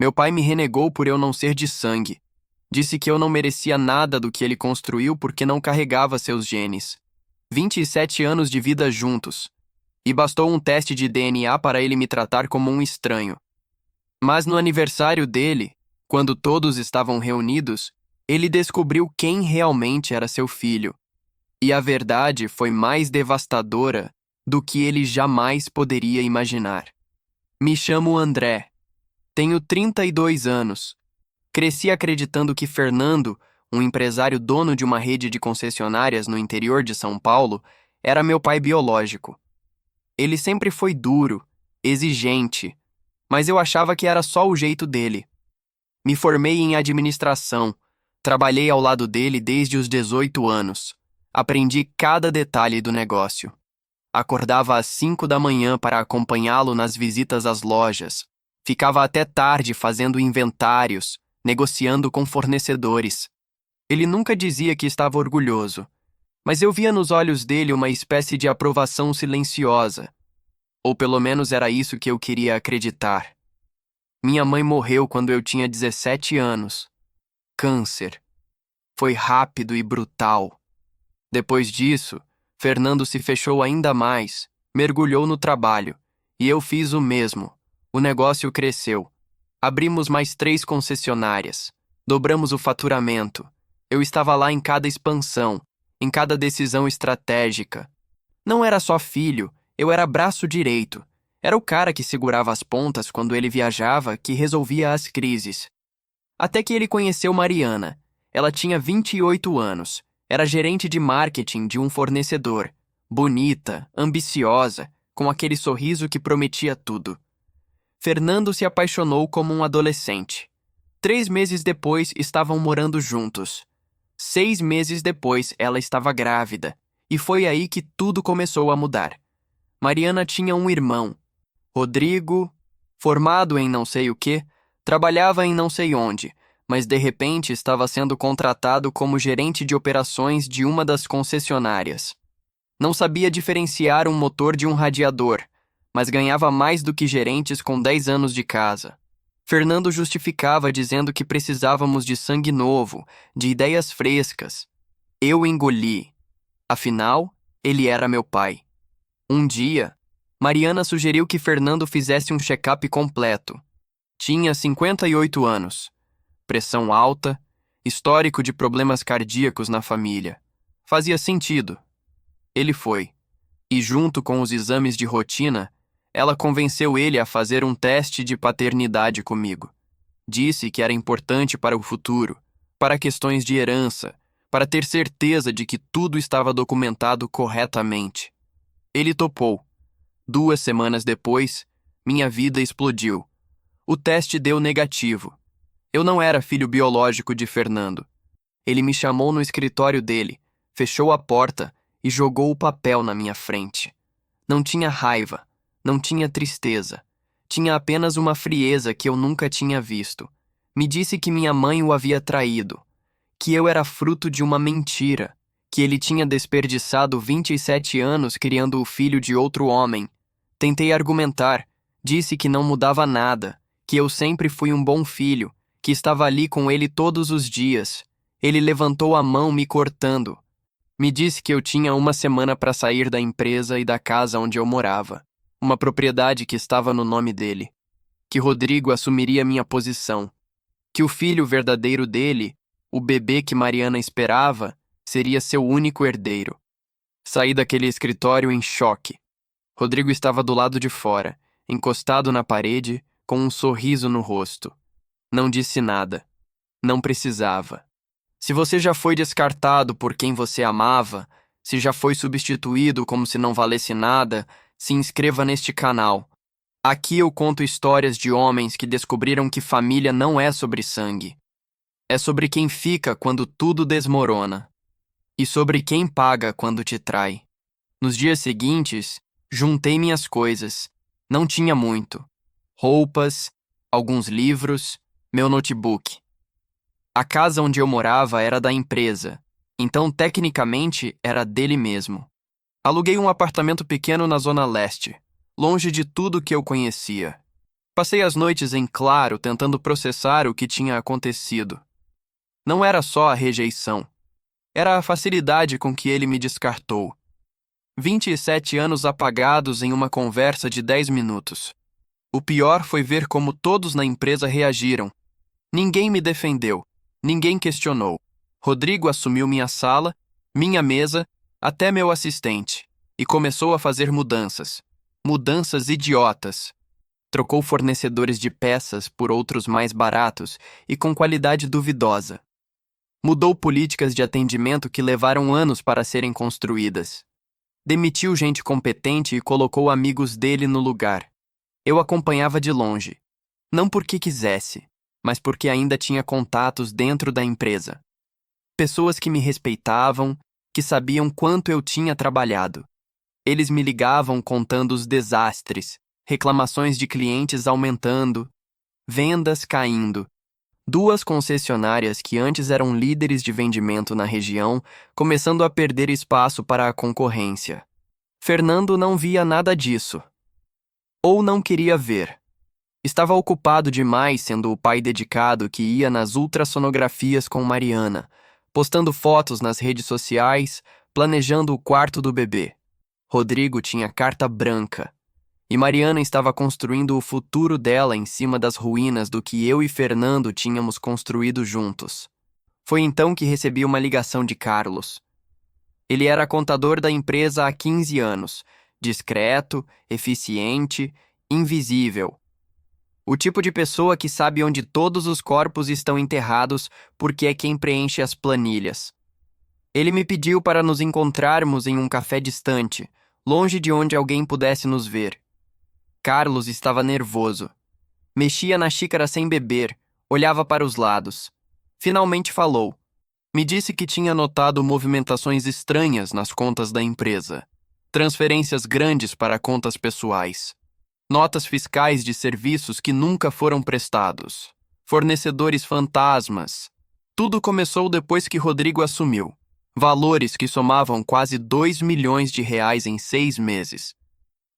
Meu pai me renegou por eu não ser de sangue. Disse que eu não merecia nada do que ele construiu porque não carregava seus genes. 27 anos de vida juntos. E bastou um teste de DNA para ele me tratar como um estranho. Mas no aniversário dele, quando todos estavam reunidos, ele descobriu quem realmente era seu filho. E a verdade foi mais devastadora do que ele jamais poderia imaginar. Me chamo André. Tenho 32 anos. Cresci acreditando que Fernando, um empresário dono de uma rede de concessionárias no interior de São Paulo, era meu pai biológico. Ele sempre foi duro, exigente, mas eu achava que era só o jeito dele. Me formei em administração, trabalhei ao lado dele desde os 18 anos. Aprendi cada detalhe do negócio. Acordava às 5 da manhã para acompanhá-lo nas visitas às lojas. Ficava até tarde fazendo inventários, negociando com fornecedores. Ele nunca dizia que estava orgulhoso, mas eu via nos olhos dele uma espécie de aprovação silenciosa. Ou pelo menos era isso que eu queria acreditar. Minha mãe morreu quando eu tinha 17 anos. Câncer. Foi rápido e brutal. Depois disso, Fernando se fechou ainda mais, mergulhou no trabalho, e eu fiz o mesmo. O negócio cresceu. Abrimos mais 3 concessionárias. Dobramos o faturamento. Eu estava lá em cada expansão, em cada decisão estratégica. Não era só filho, eu era braço direito. Era o cara que segurava as pontas quando ele viajava, que resolvia as crises. Até que ele conheceu Mariana. Ela tinha 28 anos. Era gerente de marketing de um fornecedor. Bonita, ambiciosa, com aquele sorriso que prometia tudo. Fernando se apaixonou como um adolescente. 3 meses depois, estavam morando juntos. 6 meses depois, ela estava grávida. E foi aí que tudo começou a mudar. Mariana tinha um irmão. Rodrigo, formado em não sei o quê, trabalhava em não sei onde, mas de repente estava sendo contratado como gerente de operações de uma das concessionárias. Não sabia diferenciar um motor de um radiador, mas ganhava mais do que gerentes com 10 anos de casa. Fernando justificava dizendo que precisávamos de sangue novo, de ideias frescas. Eu engoli. Afinal, ele era meu pai. Um dia, Mariana sugeriu que Fernando fizesse um check-up completo. Tinha 58 anos. Pressão alta, histórico de problemas cardíacos na família. Fazia sentido. Ele foi. E junto com os exames de rotina, ela convenceu ele a fazer um teste de paternidade comigo. Disse que era importante para o futuro, para questões de herança, para ter certeza de que tudo estava documentado corretamente. Ele topou. 2 semanas depois, minha vida explodiu. O teste deu negativo. Eu não era filho biológico de Fernando. Ele me chamou no escritório dele, fechou a porta e jogou o papel na minha frente. Não tinha raiva, não tinha tristeza. Tinha apenas uma frieza que eu nunca tinha visto. Me disse que minha mãe o havia traído, que eu era fruto de uma mentira, que ele tinha desperdiçado 27 anos criando o filho de outro homem. Tentei argumentar, disse que não mudava nada, que eu sempre fui um bom filho, que estava ali com ele todos os dias. Ele levantou a mão me cortando. Me disse que eu tinha 1 semana para sair da empresa e da casa onde eu morava, uma propriedade que estava no nome dele, que Rodrigo assumiria minha posição, que o filho verdadeiro dele, o bebê que Mariana esperava, seria seu único herdeiro. Saí daquele escritório em choque. Rodrigo estava do lado de fora, encostado na parede, com um sorriso no rosto. Não disse nada. Não precisava. Se você já foi descartado por quem você amava, se já foi substituído como se não valesse nada, se inscreva neste canal. Aqui eu conto histórias de homens que descobriram que família não é sobre sangue. É sobre quem fica quando tudo desmorona. E sobre quem paga quando te trai. Nos dias seguintes, juntei minhas coisas. Não tinha muito. Roupas, alguns livros, meu notebook. A casa onde eu morava era da empresa, então tecnicamente era dele mesmo. Aluguei um apartamento pequeno na Zona Leste, longe de tudo que eu conhecia. Passei as noites em claro tentando processar o que tinha acontecido. Não era só a rejeição. Era a facilidade com que ele me descartou. 27 anos apagados em uma conversa de 10 minutos. O pior foi ver como todos na empresa reagiram. Ninguém me defendeu. Ninguém questionou. Rodrigo assumiu minha sala, minha mesa, até meu assistente, e começou a fazer mudanças. Mudanças idiotas. Trocou fornecedores de peças por outros mais baratos e com qualidade duvidosa. Mudou políticas de atendimento que levaram anos para serem construídas. Demitiu gente competente e colocou amigos dele no lugar. Eu acompanhava de longe. Não porque quisesse, mas porque ainda tinha contatos dentro da empresa. Pessoas que me respeitavam, que sabiam quanto eu tinha trabalhado. Eles me ligavam contando os desastres, reclamações de clientes aumentando, vendas caindo. 2 concessionárias que antes eram líderes de vendimento na região, começando a perder espaço para a concorrência. Fernando não via nada disso. Ou não queria ver. Estava ocupado demais sendo o pai dedicado que ia nas ultrassonografias com Mariana, postando fotos nas redes sociais, planejando o quarto do bebê. Rodrigo tinha carta branca. E Mariana estava construindo o futuro dela em cima das ruínas do que eu e Fernando tínhamos construído juntos. Foi então que recebi uma ligação de Carlos. Ele era contador da empresa há 15 anos, discreto, eficiente, invisível. O tipo de pessoa que sabe onde todos os corpos estão enterrados porque é quem preenche as planilhas. Ele me pediu para nos encontrarmos em um café distante, longe de onde alguém pudesse nos ver. Carlos estava nervoso. Mexia na xícara sem beber, olhava para os lados. Finalmente falou. Me disse que tinha notado movimentações estranhas nas contas da empresa. Transferências grandes para contas pessoais. Notas fiscais de serviços que nunca foram prestados. Fornecedores fantasmas. Tudo começou depois que Rodrigo assumiu. Valores que somavam quase 2 milhões de reais em 6 meses.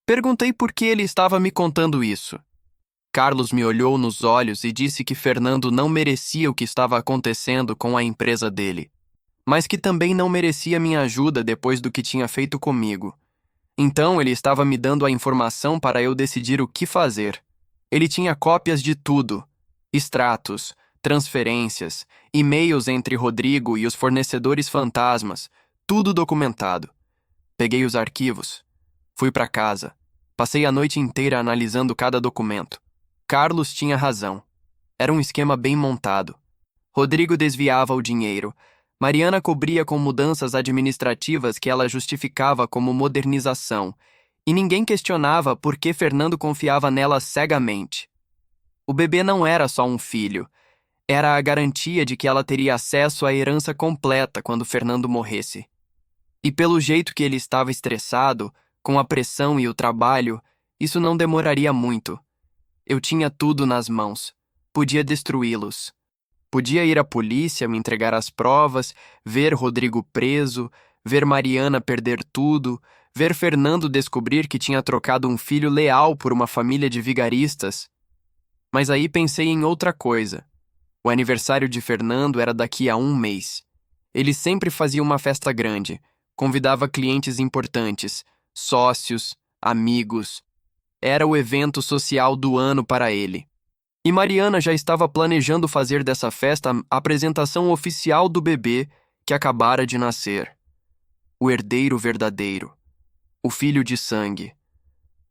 Perguntei por que ele estava me contando isso. Carlos me olhou nos olhos e disse que Fernando não merecia o que estava acontecendo com a empresa dele, mas que também não merecia minha ajuda depois do que tinha feito comigo. Então ele estava me dando a informação para eu decidir o que fazer. Ele tinha cópias de tudo: extratos, transferências, e-mails entre Rodrigo e os fornecedores fantasmas, tudo documentado. Peguei os arquivos. Fui para casa. Passei a noite inteira analisando cada documento. Carlos tinha razão. Era um esquema bem montado. Rodrigo desviava o dinheiro. Mariana cobria com mudanças administrativas que ela justificava como modernização. E ninguém questionava por que Fernando confiava nela cegamente. O bebê não era só um filho. Era a garantia de que ela teria acesso à herança completa quando Fernando morresse. E pelo jeito que ele estava estressado, com a pressão e o trabalho, isso não demoraria muito. Eu tinha tudo nas mãos. Podia destruí-los. Podia ir à polícia, me entregar as provas, ver Rodrigo preso, ver Mariana perder tudo, ver Fernando descobrir que tinha trocado um filho leal por uma família de vigaristas. Mas aí pensei em outra coisa. O aniversário de Fernando era daqui a 1 mês. Ele sempre fazia uma festa grande, convidava clientes importantes, sócios, amigos. Era o evento social do ano para ele. E Mariana já estava planejando fazer dessa festa a apresentação oficial do bebê que acabara de nascer. O herdeiro verdadeiro. O filho de sangue.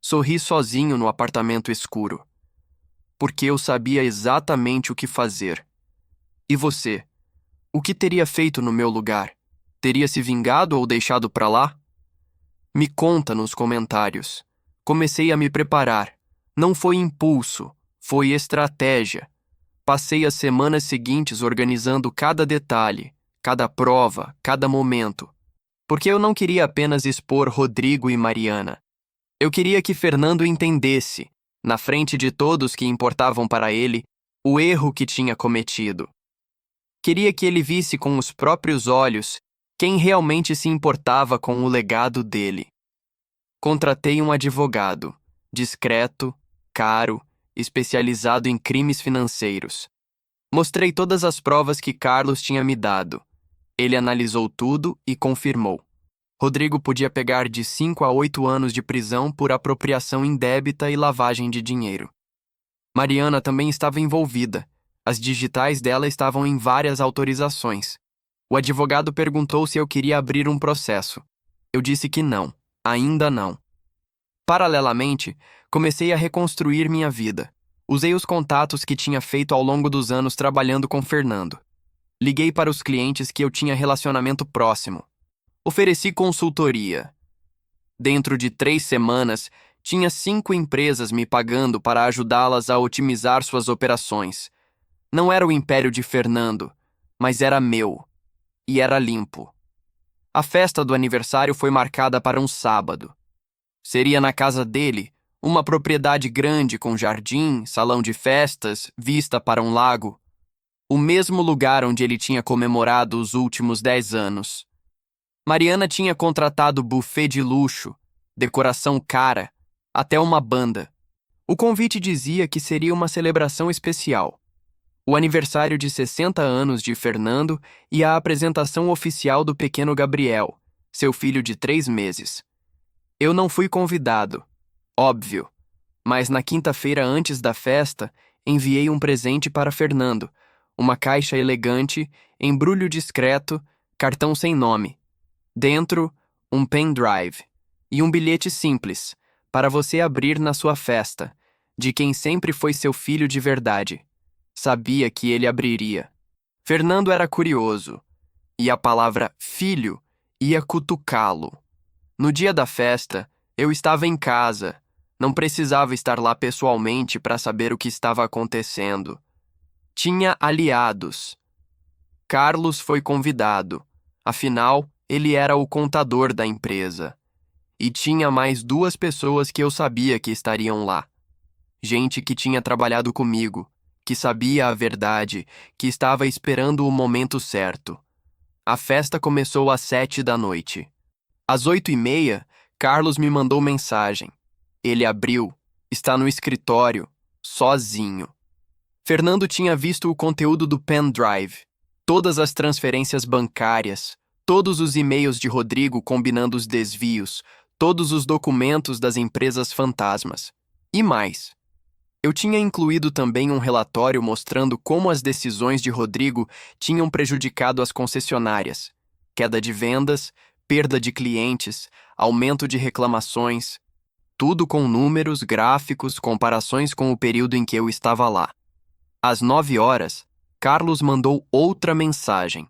Sorri sozinho no apartamento escuro. Porque eu sabia exatamente o que fazer. E você? O que teria feito no meu lugar? Teria se vingado ou deixado pra lá? Me conta nos comentários. Comecei a me preparar. Não foi impulso, foi estratégia. Passei as semanas seguintes organizando cada detalhe, cada prova, cada momento. Porque eu não queria apenas expor Rodrigo e Mariana. Eu queria que Fernando entendesse, na frente de todos que importavam para ele, o erro que tinha cometido. Queria que ele visse com os próprios olhos quem realmente se importava com o legado dele. Contratei um advogado, discreto, caro especializado em crimes financeiros. Mostrei todas as provas que Carlos tinha me dado. Ele analisou tudo e confirmou. Rodrigo podia pegar de 5 a 8 anos de prisão por apropriação indébita e lavagem de dinheiro. Mariana também estava envolvida. As digitais dela estavam em várias autorizações. O advogado perguntou se eu queria abrir um processo. Eu disse que não, ainda não. Paralelamente, comecei a reconstruir minha vida. Usei os contatos que tinha feito ao longo dos anos trabalhando com Fernando. Liguei para os clientes que eu tinha relacionamento próximo. Ofereci consultoria. Dentro de 3 semanas, tinha 5 empresas me pagando para ajudá-las a otimizar suas operações. Não era o império de Fernando, mas era meu. E era limpo. A festa do aniversário foi marcada para um sábado. Seria na casa dele, uma propriedade grande com jardim, salão de festas, vista para um lago. O mesmo lugar onde ele tinha comemorado os últimos 10 anos. Mariana tinha contratado buffet de luxo, decoração cara, até uma banda. O convite dizia que seria uma celebração especial. O aniversário de 60 anos de Fernando e a apresentação oficial do pequeno Gabriel, seu filho de 3 meses. Eu não fui convidado, óbvio, mas na quinta-feira antes da festa, enviei um presente para Fernando, uma caixa elegante, embrulho discreto, cartão sem nome. Dentro, um pendrive e um bilhete simples, para você abrir na sua festa, de quem sempre foi seu filho de verdade. Sabia que ele abriria. Fernando era curioso, e a palavra filho ia cutucá-lo. No dia da festa, eu estava em casa. Não precisava estar lá pessoalmente para saber o que estava acontecendo. Tinha aliados. Carlos foi convidado. Afinal, ele era o contador da empresa. E tinha mais 2 pessoas que eu sabia que estariam lá. Gente que tinha trabalhado comigo, que sabia a verdade, que estava esperando o momento certo. A festa começou às 7 da noite. Às 8h30, Carlos me mandou mensagem. Ele abriu. Está no escritório, sozinho. Fernando tinha visto o conteúdo do pendrive, todas as transferências bancárias, todos os e-mails de Rodrigo combinando os desvios, todos os documentos das empresas fantasmas. E mais. Eu tinha incluído também um relatório mostrando como as decisões de Rodrigo tinham prejudicado as concessionárias. Queda de vendas, perda de clientes, aumento de reclamações. Tudo com números, gráficos, comparações com o período em que eu estava lá. Às 9h, Carlos mandou outra mensagem.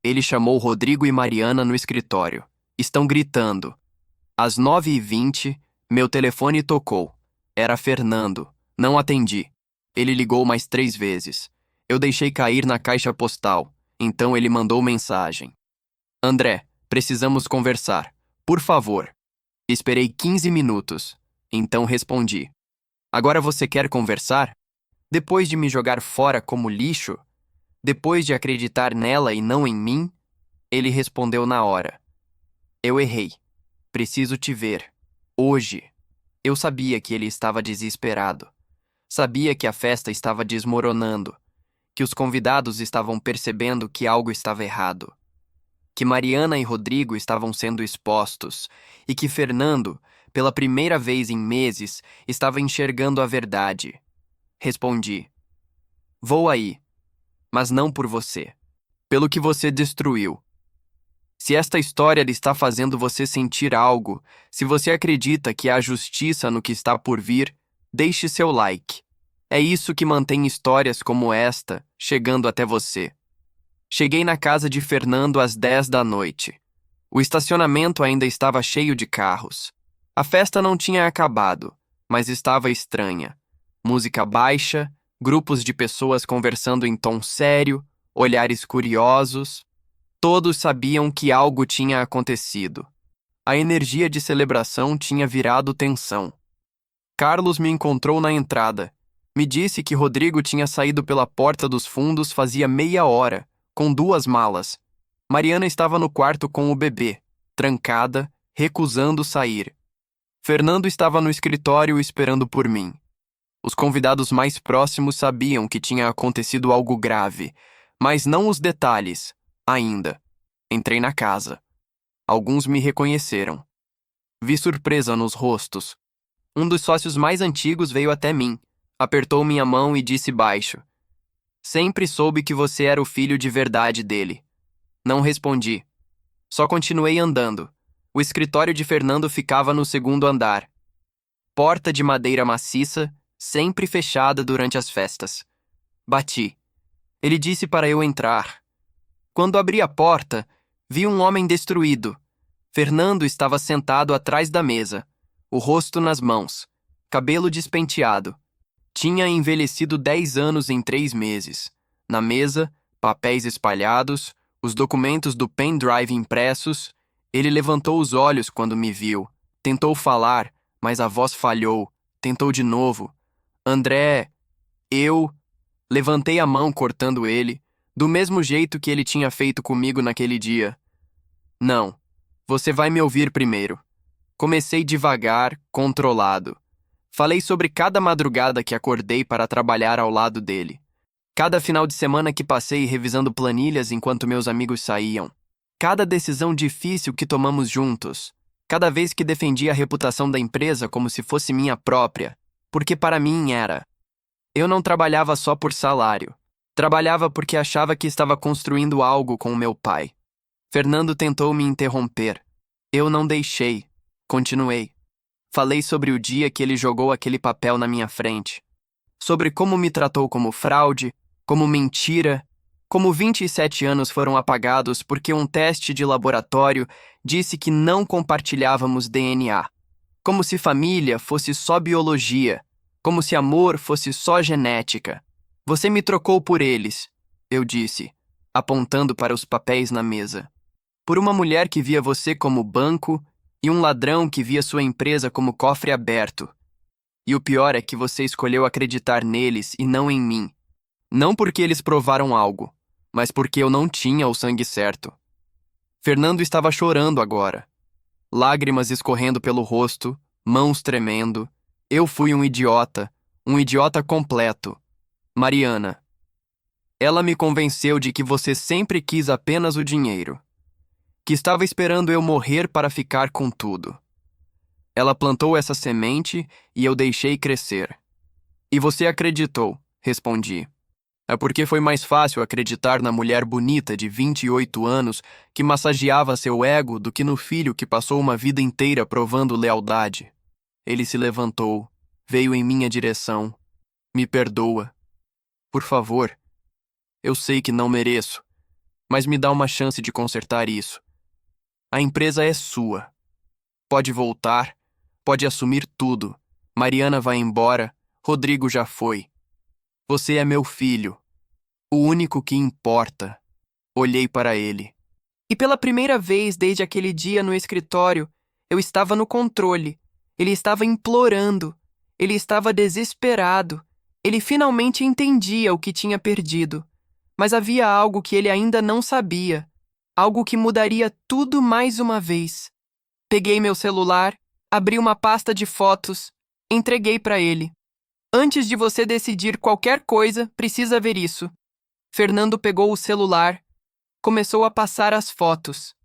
Ele chamou Rodrigo e Mariana no escritório. Estão gritando. Às 9h20, meu telefone tocou. Era Fernando. Não atendi. Ele ligou mais 3 vezes. Eu deixei cair na caixa postal. Então ele mandou mensagem. André, precisamos conversar. Por favor. Esperei 15 minutos. Então respondi. Agora você quer conversar? Depois de me jogar fora como lixo? Depois de acreditar nela e não em mim? Ele respondeu na hora. Eu errei. Preciso te ver. Hoje. Eu sabia que ele estava desesperado. Sabia que a festa estava desmoronando, que os convidados estavam percebendo que algo estava errado, que Mariana e Rodrigo estavam sendo expostos e que Fernando, pela primeira vez em meses, estava enxergando a verdade. Respondi: vou aí, mas não por você, pelo que você destruiu. Se esta história está fazendo você sentir algo, se você acredita que há justiça no que está por vir, deixe seu like. É isso que mantém histórias como esta chegando até você. Cheguei na casa de Fernando às 10 da noite. O estacionamento ainda estava cheio de carros. A festa não tinha acabado, mas estava estranha. Música baixa, grupos de pessoas conversando em tom sério, olhares curiosos. Todos sabiam que algo tinha acontecido. A energia de celebração tinha virado tensão. Carlos me encontrou na entrada. Me disse que Rodrigo tinha saído pela porta dos fundos fazia meia hora, com 2 malas. Mariana estava no quarto com o bebê, trancada, recusando sair. Fernando estava no escritório esperando por mim. Os convidados mais próximos sabiam que tinha acontecido algo grave, mas não os detalhes, ainda. Entrei na casa. Alguns me reconheceram. Vi surpresa nos rostos. Um dos sócios mais antigos veio até mim, apertou minha mão e disse baixo: "Sempre soube que você era o filho de verdade dele." Não respondi. Só continuei andando. O escritório de Fernando ficava no segundo andar. Porta de madeira maciça, sempre fechada durante as festas. Bati. Ele disse para eu entrar. Quando abri a porta, vi um homem destruído. Fernando estava sentado atrás da mesa, o rosto nas mãos, cabelo despenteado. Tinha envelhecido 10 anos em 3 meses. Na mesa, papéis espalhados, os documentos do pendrive impressos. Ele levantou os olhos quando me viu. Tentou falar, mas a voz falhou. Tentou de novo. "André, eu..." Levantei a mão cortando ele, do mesmo jeito que ele tinha feito comigo naquele dia. "Não, você vai me ouvir primeiro." Comecei devagar, controlado. Falei sobre cada madrugada que acordei para trabalhar ao lado dele. Cada final de semana que passei revisando planilhas enquanto meus amigos saíam. Cada decisão difícil que tomamos juntos. Cada vez que defendi a reputação da empresa como se fosse minha própria, porque para mim era. Eu não trabalhava só por salário. Trabalhava porque achava que estava construindo algo com o meu pai. Fernando tentou me interromper. Eu não deixei. Continuei. Falei sobre o dia que ele jogou aquele papel na minha frente. Sobre como me tratou como fraude, como mentira, como 27 anos foram apagados porque um teste de laboratório disse que não compartilhávamos DNA. Como se família fosse só biologia. Como se amor fosse só genética. "Você me trocou por eles", eu disse, apontando para os papéis na mesa. "Por uma mulher que via você como banco e um ladrão que via sua empresa como cofre aberto. E o pior é que você escolheu acreditar neles e não em mim. Não porque eles provaram algo, mas porque eu não tinha o sangue certo." Fernando estava chorando agora. Lágrimas escorrendo pelo rosto, mãos tremendo. Eu fui um idiota completo. "Mariana, ela me convenceu de que você sempre quis apenas o dinheiro. Que estava esperando eu morrer para ficar com tudo. Ela plantou essa semente e eu deixei crescer." "E você acreditou", respondi. "É porque foi mais fácil acreditar na mulher bonita de 28 anos que massageava seu ego do que no filho que passou uma vida inteira provando lealdade." Ele se levantou, veio em minha direção. "Me perdoa. Por favor. Eu sei que não mereço, mas me dá uma chance de consertar isso. A empresa é sua. Pode voltar, pode assumir tudo. Mariana vai embora, Rodrigo já foi. Você é meu filho, o único que importa." Olhei para ele. E pela primeira vez desde aquele dia no escritório, eu estava no controle. Ele estava implorando. Ele estava desesperado. Ele finalmente entendia o que tinha perdido. Mas havia algo que ele ainda não sabia. Algo que mudaria tudo mais uma vez. Peguei meu celular, abri uma pasta de fotos, entreguei para ele. "Antes de você decidir qualquer coisa, precisa ver isso." Fernando pegou o celular, começou a passar as fotos.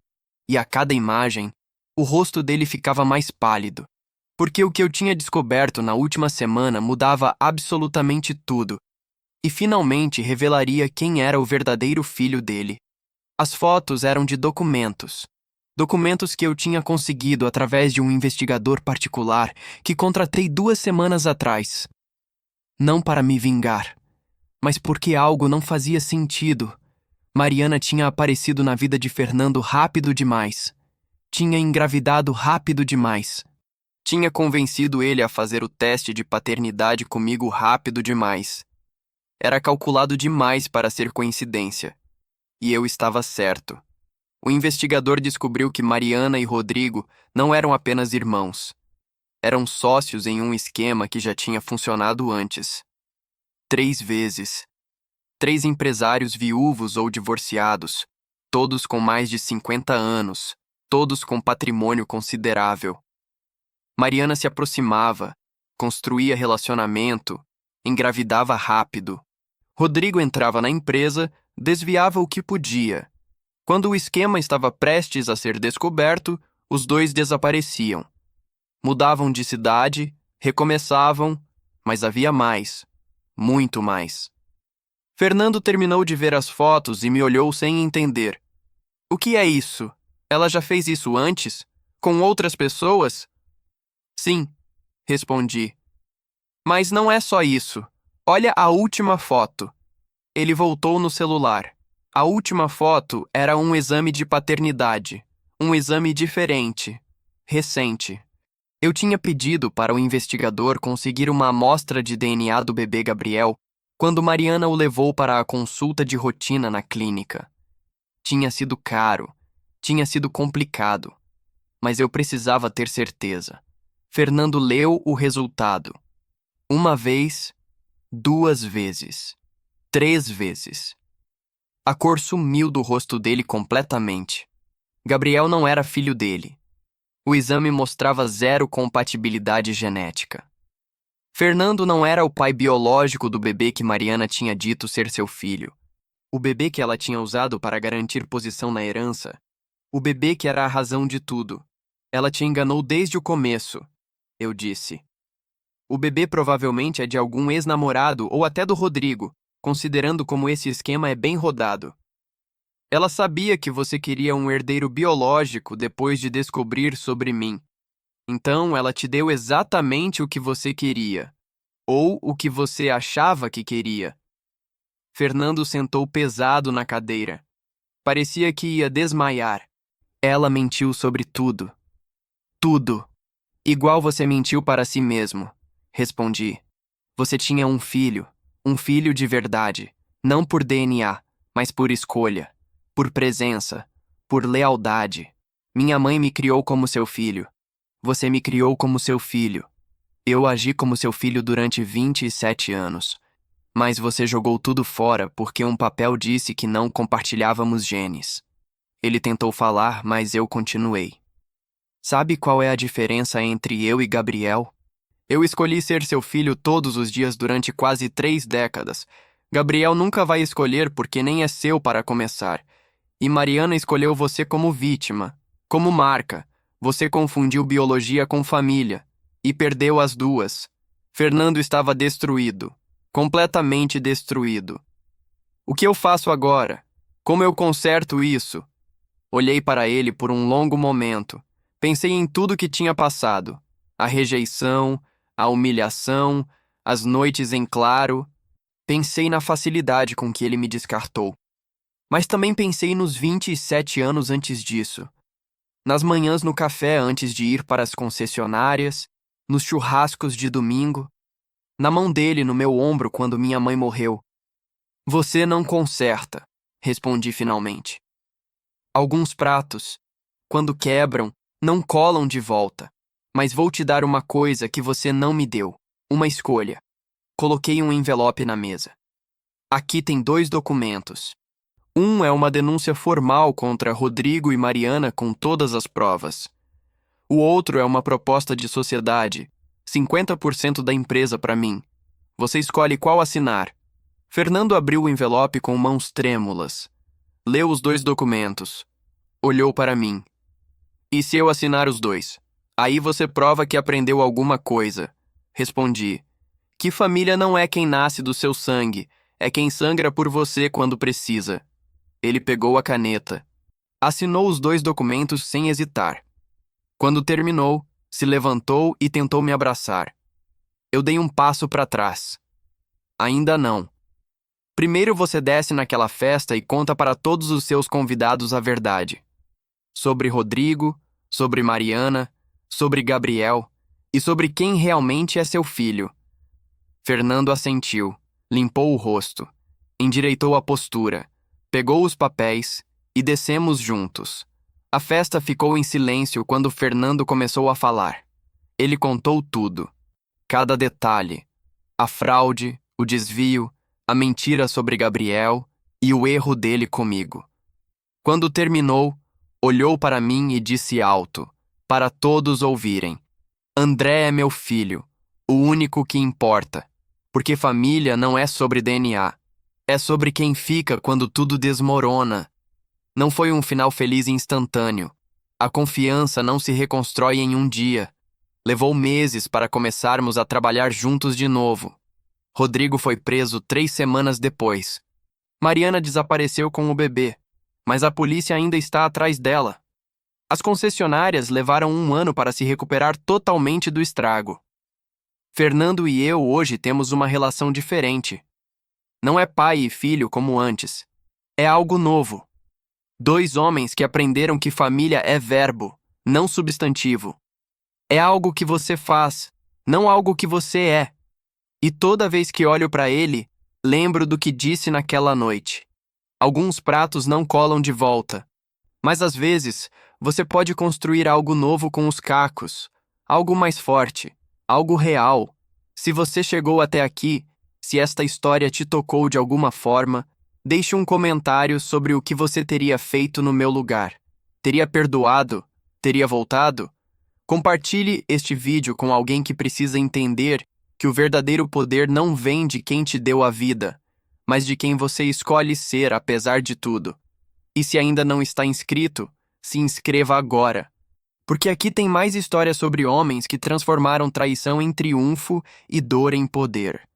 E a cada imagem, o rosto dele ficava mais pálido. Porque o que eu tinha descoberto na última semana mudava absolutamente tudo. E finalmente revelaria quem era o verdadeiro filho dele. As fotos eram de documentos. Documentos que eu tinha conseguido através de um investigador particular que contratei 2 semanas atrás. Não para me vingar, mas porque algo não fazia sentido. Mariana tinha aparecido na vida de Fernando rápido demais. Tinha engravidado rápido demais. Tinha convencido ele a fazer o teste de paternidade comigo rápido demais. Era calculado demais para ser coincidência. E eu estava certo. O investigador descobriu que Mariana e Rodrigo não eram apenas irmãos. Eram sócios em um esquema que já tinha funcionado antes. 3 vezes. 3 empresários viúvos ou divorciados, todos com mais de 50 anos, todos com patrimônio considerável. Mariana se aproximava, construía relacionamento, engravidava rápido. Rodrigo entrava na empresa, desviava o que podia. Quando o esquema estava prestes a ser descoberto, os dois desapareciam. Mudavam de cidade, recomeçavam, mas havia mais, muito mais. Fernando terminou de ver as fotos e me olhou sem entender. O que é isso? Ela já fez isso antes? Com outras pessoas? Sim, respondi. Mas não é só isso. Olha a última foto. Ele voltou no celular. A última foto era um exame de paternidade. Um exame diferente, recente. Eu tinha pedido para o investigador conseguir uma amostra de DNA do bebê Gabriel quando Mariana o levou para a consulta de rotina na clínica. Tinha sido caro, tinha sido complicado, mas eu precisava ter certeza. Fernando leu o resultado. Uma vez, 2 vezes, 3 vezes. A cor sumiu do rosto dele completamente. Gabriel não era filho dele. O exame mostrava 0 compatibilidade genética. Fernando não era o pai biológico do bebê que Mariana tinha dito ser seu filho. O bebê que ela tinha usado para garantir posição na herança. O bebê que era a razão de tudo. Ela te enganou desde o começo, eu disse. O bebê provavelmente é de algum ex-namorado ou até do Rodrigo, considerando como esse esquema é bem rodado. Ela sabia que você queria um herdeiro biológico depois de descobrir sobre mim. Então, ela te deu exatamente o que você queria. Ou o que você achava que queria. Fernando sentou pesado na cadeira. Parecia que ia desmaiar. Ela mentiu sobre tudo. Tudo. Igual você mentiu para si mesmo, respondi. Você tinha um filho de verdade, não por DNA, mas por escolha, por presença, por lealdade. Minha mãe me criou como seu filho. Você me criou como seu filho. Eu agi como seu filho durante 27 anos. Mas você jogou tudo fora porque um papel disse que não compartilhávamos genes. Ele tentou falar, mas eu continuei. Sabe qual é a diferença entre eu e Gabriel? Eu escolhi ser seu filho todos os dias durante quase 3 décadas. Gabriel nunca vai escolher porque nem é seu para começar. E Mariana escolheu você como vítima, como marca. Você confundiu biologia com família e perdeu as duas. Fernando estava destruído, completamente destruído. O que eu faço agora? Como eu conserto isso? Olhei para ele por um longo momento. Pensei em tudo que tinha passado. A rejeição, a humilhação, as noites em claro. Pensei na facilidade com que ele me descartou. Mas também pensei nos 27 anos antes disso. Nas manhãs no café antes de ir para as concessionárias, nos churrascos de domingo, na mão dele no meu ombro quando minha mãe morreu. Você não conserta, respondi finalmente. Alguns pratos, quando quebram, não colam de volta. Mas vou te dar uma coisa que você não me deu. Uma escolha. Coloquei um envelope na mesa. Aqui tem 2 documentos. Um é uma denúncia formal contra Rodrigo e Mariana com todas as provas. O outro é uma proposta de sociedade. 50% da empresa para mim. Você escolhe qual assinar. Fernando abriu o envelope com mãos trêmulas. Leu os 2 documentos. Olhou para mim. E se eu assinar os 2? Aí você prova que aprendeu alguma coisa. Respondi. Que família não é quem nasce do seu sangue, é quem sangra por você quando precisa. Ele pegou a caneta. Assinou os 2 documentos sem hesitar. Quando terminou, se levantou e tentou me abraçar. Eu dei um passo para trás. Ainda não. Primeiro você desce naquela festa e conta para todos os seus convidados a verdade. Sobre Rodrigo, sobre Mariana, sobre Gabriel e sobre quem realmente é seu filho. Fernando assentiu, limpou o rosto, endireitou a postura, pegou os papéis e descemos juntos. A festa ficou em silêncio quando Fernando começou a falar. Ele contou tudo, cada detalhe, a fraude, o desvio, a mentira sobre Gabriel e o erro dele comigo. Quando terminou, olhou para mim e disse alto, para todos ouvirem: André é meu filho, O único que importa. Porque família não é sobre DNA. É sobre quem fica quando tudo desmorona. Não foi um final feliz e instantâneo. A confiança não se reconstrói em um dia. Levou meses para começarmos a trabalhar juntos de novo. Rodrigo foi preso 3 semanas depois. Mariana desapareceu com o bebê, mas a polícia ainda está atrás dela. As concessionárias levaram 1 ano para se recuperar totalmente do estrago. Fernando e eu hoje temos uma relação diferente. Não é pai e filho como antes. É algo novo. 2 homens que aprenderam que família é verbo, não substantivo. É algo que você faz, não algo que você é. E toda vez que olho para ele, lembro do que disse naquela noite. Alguns pratos não colam de volta, mas às vezes você pode construir algo novo com os cacos, algo mais forte, algo real. Se você chegou até aqui, se esta história te tocou de alguma forma, deixe um comentário sobre o que você teria feito no meu lugar. Teria perdoado? Teria voltado? Compartilhe este vídeo com alguém que precisa entender que o verdadeiro poder não vem de quem te deu a vida, mas de quem você escolhe ser apesar de tudo. E se ainda não está inscrito, se inscreva agora. Porque aqui tem mais histórias sobre homens que transformaram traição em triunfo e dor em poder.